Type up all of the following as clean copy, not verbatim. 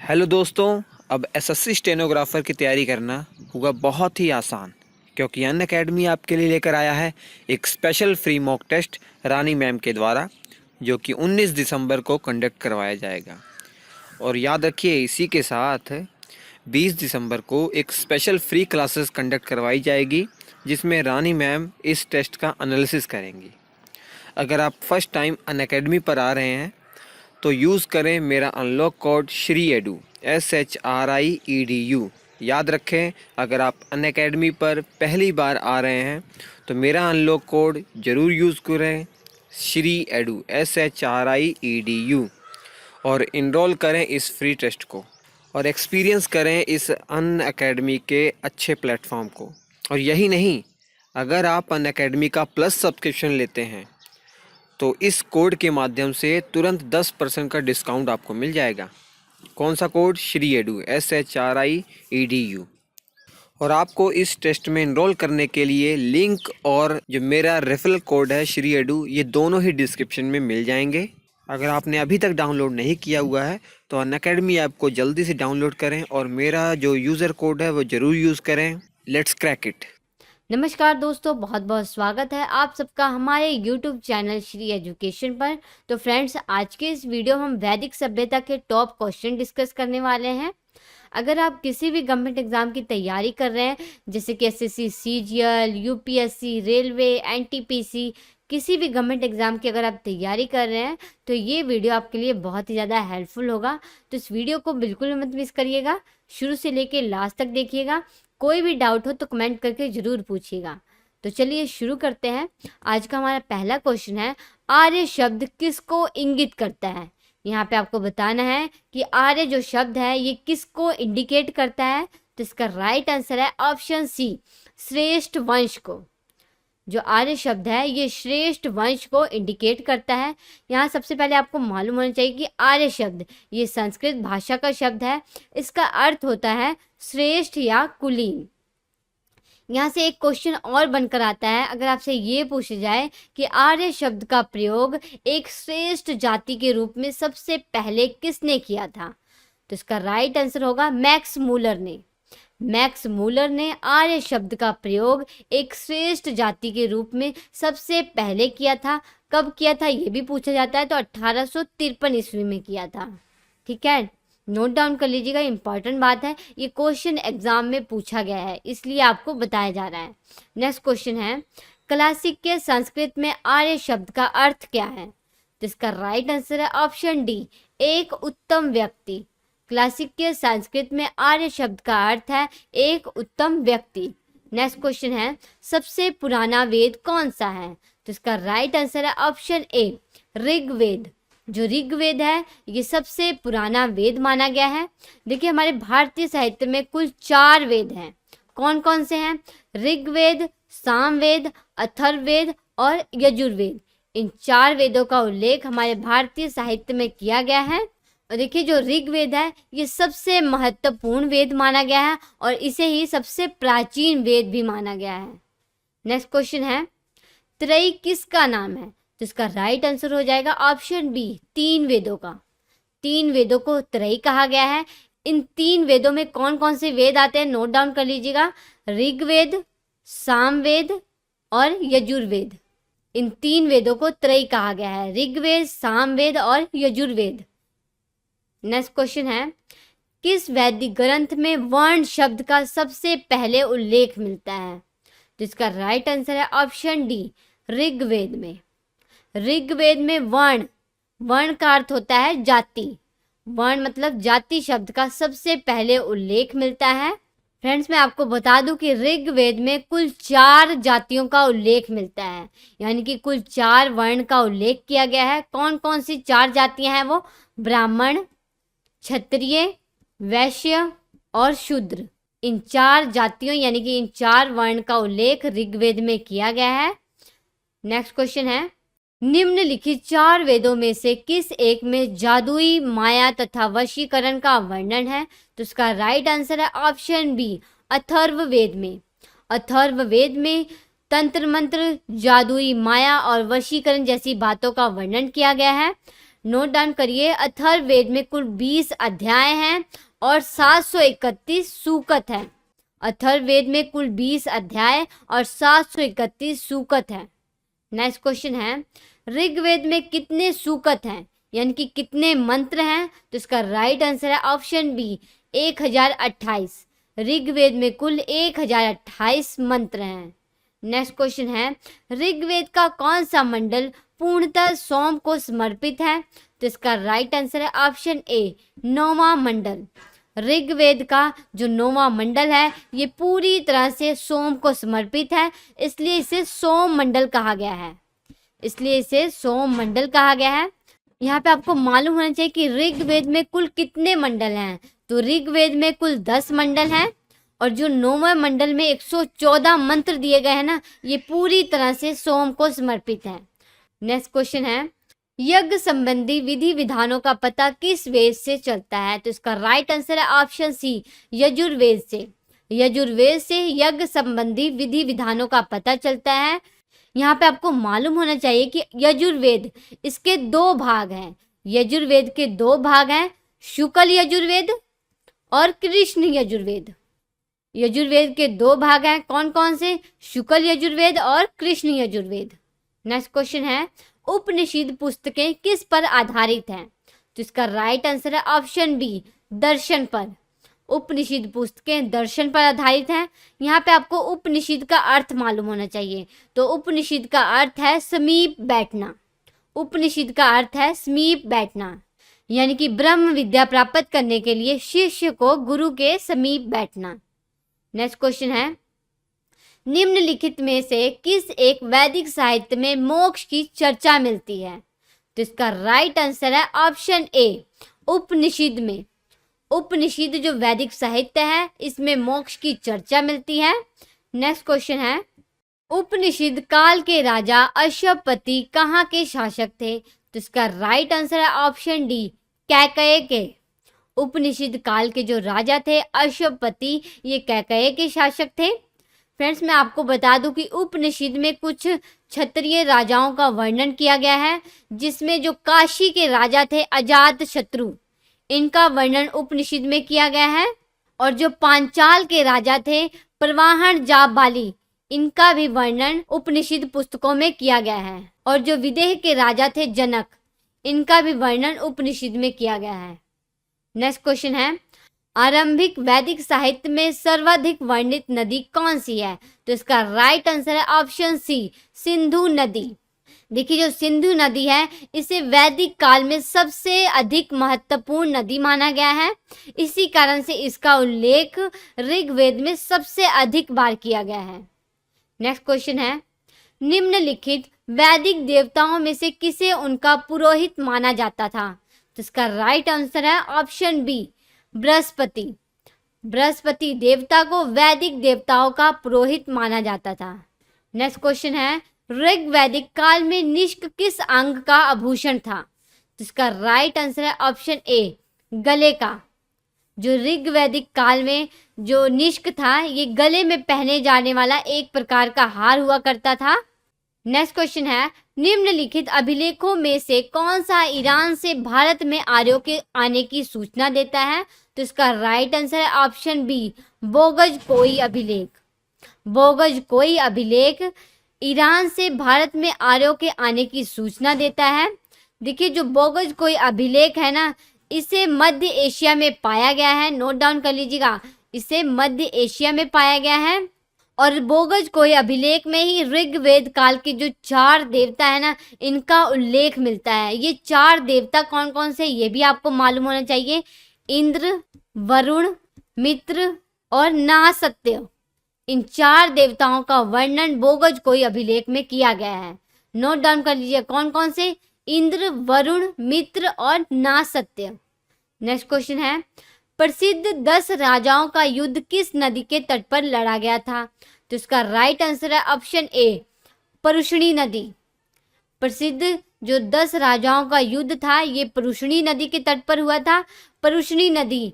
Hello दोस्तों। अब SSC stenographer की तैयारी करना होगा बहुत ही आसान, क्योंकि अनअकैडमी आपके लिए लेकर आया है एक स्पेशल फ्री मॉक टेस्ट रानी मैम के द्वारा, जो कि 19 दिसंबर को कंडक्ट करवाया जाएगा। और याद रखिए, इसी के साथ 20 दिसंबर को एक स्पेशल फ्री क्लासेस कंडक्ट करवाई जाएगी, जिसमें रानी मैम इस टेस्ट का एनालिसिस करेंगी। अगर आप फर्स्ट टाइम अनअकैडमी पर आ रहे हैं तो यूज़ करें मेरा unlock code Shri edu SHRIEDU। याद रखें, अगर आप अनअकैडमी पर पहली बार आ रहे हैं तो मेरा अनलॉक कोड ज़रूर यूज़ करें श्री एडू SHRIEDU और इनरोल करें इस फ्री टेस्ट को और एक्सपीरियंस करें इस अनअकैडमी के अच्छे प्लेटफॉर्म को। और यही नहीं, अगर आप अनअकैडमी का प्लस सब्सक्रिप्शन लेते हैं तो इस कोड के माध्यम से तुरंत 10% का डिस्काउंट आपको मिल जाएगा। कौन सा कोड? Shri edu SHRIEDU। और आपको इस टेस्ट में इनरोल करने के लिए लिंक और जो मेरा रेफरल कोड है श्री एडू, ये दोनों ही डिस्क्रिप्शन में मिल जाएंगे। अगर आपने अभी तक डाउनलोड नहीं किया हुआ है तो अनअकैडमी ऐप को जल्दी से डाउनलोड करें और मेरा जो यूज़र कोड है वो ज़रूर यूज़ करें। Let's crack it. नमस्कार दोस्तों, बहुत बहुत स्वागत है आप सबका हमारे YouTube चैनल श्री एजुकेशन पर। तो फ्रेंड्स, आज के इस वीडियो में हम वैदिक सभ्यता के टॉप क्वेश्चन डिस्कस करने वाले हैं। अगर आप किसी भी गवर्नमेंट एग्जाम की तैयारी कर रहे हैं, जैसे कि SSC, CGL, UPSC, railway, NTPC, किसी भी गवर्नमेंट एग्जाम की अगर आप तैयारी कर रहे हैं तो ये वीडियो आपके लिए बहुत ही ज़्यादा हेल्पफुल होगा। तो इस वीडियो को बिल्कुल मत मिस करिएगा, शुरू से लेके लास्ट तक देखिएगा। कोई भी डाउट हो तो कमेंट करके ज़रूर पूछिएगा। तो चलिए शुरू करते हैं। आज का हमारा पहला क्वेश्चन है, आर्य शब्द किसको इंगित करता है। यहाँ पे आपको बताना है कि आर्य जो शब्द है ये किसको इंडिकेट करता है। तो इसका राइट आंसर है ऑप्शन सी, श्रेष्ठ वंश को। जो आर्य शब्द है ये श्रेष्ठ वंश को इंडिकेट करता है। यहाँ सबसे पहले आपको मालूम होना चाहिए कि आर्य शब्द ये संस्कृत भाषा का शब्द है। इसका अर्थ होता है श्रेष्ठ या कुलीन। यहाँ से एक क्वेश्चन और बनकर आता है, अगर आपसे ये पूछा जाए कि आर्य शब्द का प्रयोग एक श्रेष्ठ जाति के रूप में सबसे पहले किसने किया था, तो इसका राइट आंसर होगा मैक्स मूलर ने। मैक्स मूलर ने आर्य शब्द का प्रयोग एक श्रेष्ठ जाति के रूप में सबसे पहले किया था। कब किया था ये भी पूछा जाता है, तो 1853 ईस्वी में किया था। ठीक है, नोट डाउन कर लीजिएगा, इंपॉर्टेंट बात है, ये क्वेश्चन एग्जाम में पूछा गया है इसलिए आपको बताया जा रहा है। नेक्स्ट क्वेश्चन है, क्लासिक के संस्कृत में आर्य शब्द का अर्थ क्या है, तो इसका राइट आंसर है ऑप्शन डी, एक उत्तम व्यक्ति। क्लासिक के संस्कृत में आर्य शब्द का अर्थ है एक उत्तम व्यक्ति। नेक्स्ट क्वेश्चन है, सबसे पुराना वेद कौन सा है, तो इसका राइट आंसर है ऑप्शन ए, ऋग्वेद। जो ऋग्वेद है ये सबसे पुराना वेद माना गया है। देखिए, हमारे भारतीय साहित्य में कुल 4 वेद हैं। कौन कौन से हैं? ऋग्वेद, सामवेद, अथर्ववेद और यजुर्वेद। इन 4 वेदों का उल्लेख हमारे भारतीय साहित्य में किया गया है। और देखिए, जो ऋग्वेद है ये सबसे महत्वपूर्ण वेद माना गया है और इसे ही सबसे प्राचीन वेद भी माना गया है। नेक्स्ट क्वेश्चन है, त्रयी किसका नाम है, तो इसका राइट आंसर हो जाएगा ऑप्शन बी, 3 वेदों का। 3 वेदों को त्रयी कहा गया है। इन 3 वेदों में कौन कौन से वेद आते हैं, नोट डाउन कर लीजिएगा, ऋग्वेद, सामवेद और यजुर्वेद। इन 3 वेदों को त्रयी कहा गया है, ऋग्वेद, सामवेद और यजुर्वेद। नेक्स्ट क्वेश्चन है, किस वैदिक ग्रंथ में वर्ण शब्द का सबसे पहले उल्लेख मिलता है, तो इसका राइट आंसर है ऑप्शन डी, ऋग्वेद में। ऋग्वेद में वर्ण का अर्थ होता है जाति। वर्ण मतलब जाति शब्द का सबसे पहले उल्लेख मिलता है। फ्रेंड्स, मैं आपको बता दूं कि ऋग्वेद में कुल 4 जातियों का उल्लेख मिलता है, यानी कि कुल 4 वर्ण का उल्लेख किया गया है। कौन कौन सी 4 जातियां हैं वो? ब्राह्मण, क्षत्रिय, वैश्य और शूद्र। इन 4 जातियों यानी कि इन 4 वर्ण का उल्लेख ऋग्वेद में किया गया है। नेक्स्ट क्वेश्चन है, निम्नलिखित 4 वेदों में से किस एक में जादुई, माया तथा वशीकरण का वर्णन है, तो इसका राइट आंसर है ऑप्शन बी, अथर्ववेद में। अथर्ववेद में तंत्र मंत्र, जादुई, माया और वशीकरण जैसी बातों का वर्णन किया गया है। नोट डाउन करिए। अथर्ववेद में कुल 20 अध्याय हैं और 731 सूक्त हैं। अथर्ववेद में कुल 20 अध्याय और 731 सूक्त हैं। नेक्स्ट क्वेश्चन है, ऋग्वेद में कितने सूक्त हैं, यानी कि कितने मंत्र हैं? तो इसका राइट आंसर है ऑप्शन बी 1028। ऋग्वेद में कुल 1028 मंत्र हैं। नेक्स्ट क्वेश्चन है, ऋग्वेद का कौन सा मंडल पूर्णतः सोम को समर्पित है? तो इसका राइट आंसर है ऑप्शन ए 9वां मंडल। ऋग्वेद का जो 9वां मंडल है ये पूरी तरह से सोम को समर्पित है, इसलिए इसे सोम मंडल कहा गया है। यहाँ पे आपको मालूम होना चाहिए कि ऋग्वेद में कुल कितने मंडल हैं। तो ऋग्वेद में कुल 10 मंडल हैं और जो 9वें मंडल में 114 मंत्र दिए गए हैं ना, ये पूरी तरह से सोम को समर्पित है। नेक्स्ट क्वेश्चन है, यज्ञ संबंधी विधि विधानों का पता किस वेद से चलता है? तो इसका राइट आंसर है ऑप्शन सी यजुर्वेद से। यजुर्वेद से यज्ञ संबंधी विधि विधानों का पता चलता है। यहाँ पे आपको मालूम होना चाहिए कि यजुर्वेद इसके 2 भाग हैं। यजुर्वेद के 2 भाग हैं, शुक्ल यजुर्वेद और कृष्ण यजुर्वेद। यजुर्वेद के 2 भाग हैं, कौन कौन से? शुक्ल यजुर्वेद और कृष्ण यजुर्वेद। नेक्स्ट क्वेश्चन है, उपनिषद पुस्तकें किस पर आधारित हैं? तो इसका राइट आंसर है ऑप्शन बी दर्शन पर। उपनिषद पुस्तकें दर्शन पर आधारित हैं। यहाँ पे आपको उपनिषद का अर्थ मालूम होना चाहिए। तो उपनिषद का अर्थ है समीप बैठना। उपनिषद का अर्थ है समीप बैठना, यानी कि ब्रह्म विद्या प्राप्त करने के लिए शिष्य को गुरु के समीप बैठना। नेक्स्ट क्वेश्चन है, निम्नलिखित में से किस एक वैदिक साहित्य में मोक्ष की चर्चा मिलती है? तो इसका राइट आंसर है ऑप्शन ए उपनिषद में। उपनिषद जो वैदिक साहित्य है इसमें मोक्ष की चर्चा मिलती है। नेक्स्ट क्वेश्चन है, उपनिषद काल के राजा अश्वपति कहाँ के शासक थे? तो इसका राइट आंसर है ऑप्शन डी कैकय के। उपनिषद काल के जो राजा थे अश्वपति, ये कैकय के शासक थे। फ्रेंड्स, मैं आपको बता दूं कि उपनिषद में कुछ क्षत्रिय राजाओं का वर्णन किया गया है, जिसमें जो काशी के राजा थे अजात शत्रु, इनका वर्णन उपनिषद में किया गया है। और जो पांचाल के राजा थे प्रवाहन जाबाली, इनका भी वर्णन उपनिषद पुस्तकों में किया गया है। और जो विदेह के राजा थे जनक, इनका भी वर्णन उपनिषद में किया गया है। नेक्स्ट क्वेश्चन है, आरंभिक वैदिक साहित्य में सर्वाधिक वर्णित नदी कौन सी है? तो इसका राइट आंसर है ऑप्शन सी सिंधु नदी। देखिए, जो सिंधु नदी है इसे वैदिक काल में सबसे अधिक महत्वपूर्ण नदी माना गया है। इसी कारण से इसका उल्लेख ऋग्वेद में सबसे अधिक बार किया गया है। नेक्स्ट क्वेश्चन है, निम्नलिखित वैदिक देवताओं में से किसे उनका पुरोहित माना जाता था? तो इसका राइट आंसर है ऑप्शन बी बृहस्पति। बृहस्पति देवता को वैदिक देवताओं का पुरोहित माना जाता था। नेक्स्ट क्वेश्चन है, ऋग वैदिक काल में निष्क किस अंग का आभूषण था? तो इसका राइट आंसर है ऑप्शन ए गले का। जो ऋग वैदिक काल में जो निष्क था, ये गले में पहने जाने वाला एक प्रकार का हार हुआ करता था। नेक्स्ट क्वेश्चन है, निम्नलिखित अभिलेखों में से कौन सा ईरान से भारत में आर्यों के आने की सूचना देता है? तो इसका राइट आंसर है ऑप्शन बी बोगज कोई अभिलेख। बोगज कोई अभिलेख ईरान से भारत में आर्यों के आने की सूचना देता है। देखिए, जो बोगज कोई अभिलेख है ना, इसे मध्य एशिया में पाया गया है। नोट डाउन कर लीजिएगा, इसे मध्य एशिया में पाया गया है। और बोगज कोई अभिलेख में ही ऋग्वेद काल के जो 4 देवता है ना, इनका उल्लेख मिलता है। ये 4 देवता कौन कौन से, ये भी आपको मालूम होना चाहिए। इंद्र, वरुण, मित्र और नासत्य, इन 4 देवताओं का वर्णन बोगज कोई अभिलेख में किया गया है। नोट डाउन कर लीजिए कौन कौन से, इंद्र, वरुण, मित्र और नासत्य। नेक्स्ट क्वेश्चन है, प्रसिद्ध 10 राजाओं का युद्ध किस नदी के तट पर लड़ा गया था? तो इसका राइट आंसर है ऑप्शन ए परुष्णी नदी। प्रसिद्ध जो 10 राजाओं का युद्ध था, ये परुष्णी नदी के तट पर हुआ था। परुष्णी नदी,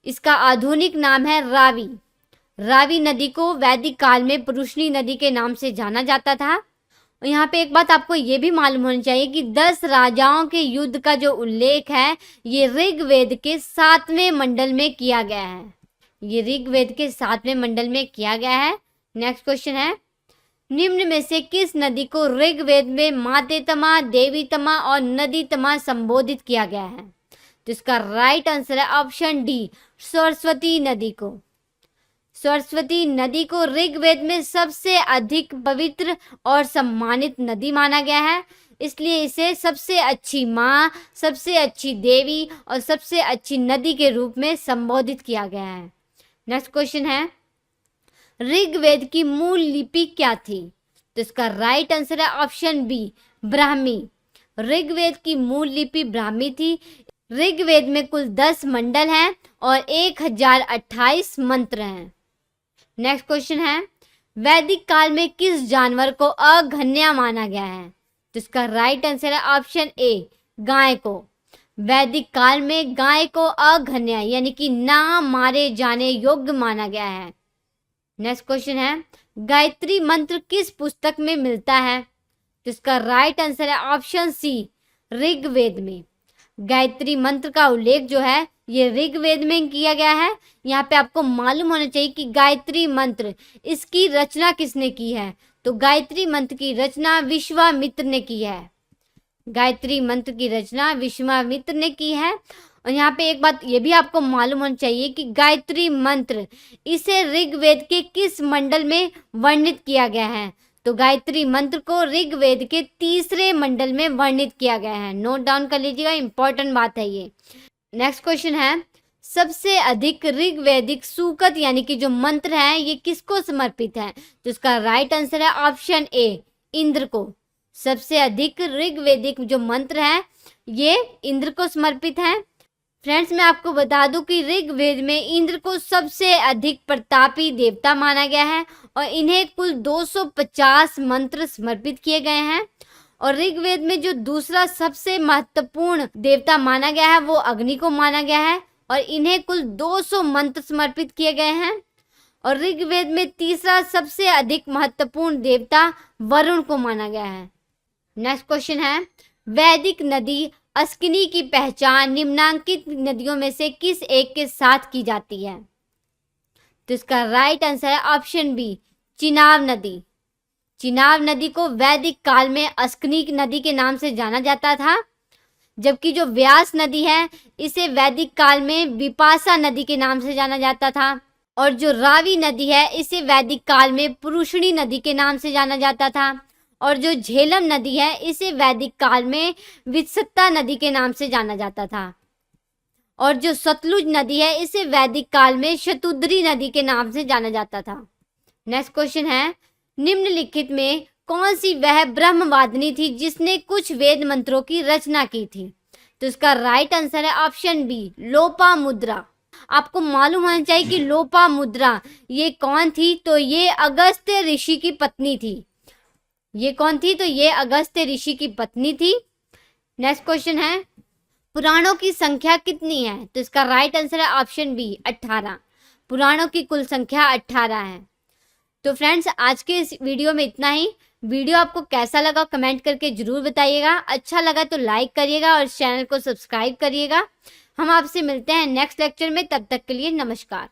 इसका आधुनिक नाम है रावी। रावी नदी को वैदिक काल में परुष्णी नदी के नाम से जाना जाता था। और यहाँ पे एक बात आपको ये भी मालूम होनी चाहिए कि 10 राजाओं के युद्ध का जो उल्लेख है ये ऋग्वेद के 7वें मंडल में किया गया है। ये ऋग्वेद के 7वें मंडल में किया गया है। नेक्स्ट क्वेश्चन है, निम्न में से किस नदी को ऋग्वेद में मातेतमा, देवीतमा और नदीतमा संबोधित किया गया है? तो इसका राइट आंसर है ऑप्शन डी, सरस्वती नदी को। सरस्वती नदी को ऋग्वेद में सबसे अधिक पवित्र और सम्मानित नदी माना गया है, इसलिए इसे सबसे अच्छी माँ, सबसे अच्छी देवी और सबसे अच्छी नदी के रूप में संबोधित किया गया है। नेक्स्ट क्वेश्चन है, ऋग्वेद की मूल लिपि क्या थी? तो इसका राइट आंसर है ऑप्शन बी, ब्राह्मी। ऋग्वेद की मूल लिपि ब्राह्मी थी। ऋग्वेद में कुल 10 मंडल हैं और 1028 मंत्र हैं। नेक्स्ट क्वेश्चन है, वैदिक काल में किस जानवर को अघन्या माना गया है? तो इसका राइट आंसर है ऑप्शन ए, गाय को। वैदिक काल में गाय को अघन्या यानी कि ना मारे जाने योग्य माना गया है। नेक्स्ट क्वेश्चन है, गायत्री मंत्र किस पुस्तक में मिलता है? तो इसका राइट आंसर है ऑप्शन सी, ऋग्वेद में। गायत्री मंत्र का उल्लेख जो है ये ऋग्वेद में किया गया है। यहाँ पे आपको मालूम होना चाहिए कि गायत्री मंत्र इसकी रचना किसने की है? तो गायत्री मंत्र की रचना विश्वामित्र ने की है। गायत्री मंत्र की रचना विश्वामित्र ने की है। और यहाँ पे एक बात ये भी आपको मालूम होना चाहिए कि गायत्री मंत्र इसे ऋग्वेद के किस मंडल में वर्णित किया गया है? तो गायत्री मंत्र को ऋग्वेद के 3रे मंडल में वर्णित किया गया है। नोट डाउन कर लीजिएगा, इंपॉर्टेंट बात है ये। नेक्स्ट क्वेश्चन है, सबसे अधिक ऋग्वैदिक सूक्त यानी कि जो मंत्र है ये किसको समर्पित है? तो इसका राइट आंसर है ऑप्शन ए, इंद्र को। सबसे अधिक ऋग्वैदिक जो मंत्र है ये इंद्र को समर्पित है। फ्रेंड्स, मैं आपको बता दूं कि ऋग्वेद में इंद्र को सबसे अधिक प्रतापी देवता माना गया है और इन्हें कुल 250 मंत्र समर्पित किए गए हैं। और ऋग्वेद में जो दूसरा सबसे महत्वपूर्ण देवता माना गया है वो अग्नि को माना गया है और इन्हें कुल 200 मंत्र समर्पित किए गए हैं। और ऋग्वेद में तीसरा सबसे अधिक महत्वपूर्ण देवता वरुण को माना गया है। नेक्स्ट क्वेश्चन है, वैदिक नदी अस्किनी की पहचान निम्नांकित नदियों में से किस एक के साथ की जाती है? तो इसका राइट आंसर है ऑप्शन बी, चिनाब नदी। चिनाब नदी को वैदिक काल में अस्किनी नदी के नाम से जाना जाता था, जबकि जो व्यास नदी है इसे वैदिक काल में विपाशा नदी के नाम से जाना जाता था। और जो रावी नदी है इसे वैदिक काल में पुरुषणी नदी के नाम से जाना जाता था। और जो झेलम नदी है इसे वैदिक काल में वित्सता नदी के नाम से जाना जाता था। और जो सतलुज नदी है इसे वैदिक काल में शतुद्री नदी के नाम से जाना जाता था। नेक्स्ट क्वेश्चन है, निम्नलिखित में कौन सी वह ब्रह्मवादिनी थी जिसने कुछ वेद मंत्रों की रचना की थी? तो इसका राइट आंसर है ऑप्शन बी, लोपामुद्रा। आपको मालूम होना चाहिए कि लोपामुद्रा ये कौन थी? तो ये अगस्त्य ऋषि की पत्नी थी। ये कौन थी? तो ये अगस्त्य ऋषि की पत्नी थी। नेक्स्ट क्वेश्चन है, पुराणों की संख्या कितनी है? तो इसका राइट आंसर है ऑप्शन बी, 18। पुराणों की कुल संख्या 18 है। तो फ्रेंड्स, आज के इस वीडियो में इतना ही। वीडियो आपको कैसा लगा कमेंट करके जरूर बताइएगा। अच्छा लगा तो लाइक करिएगा और चैनल को सब्सक्राइब करिएगा। हम आपसे मिलते हैं नेक्स्ट लेक्चर में, तब तक के लिए नमस्कार।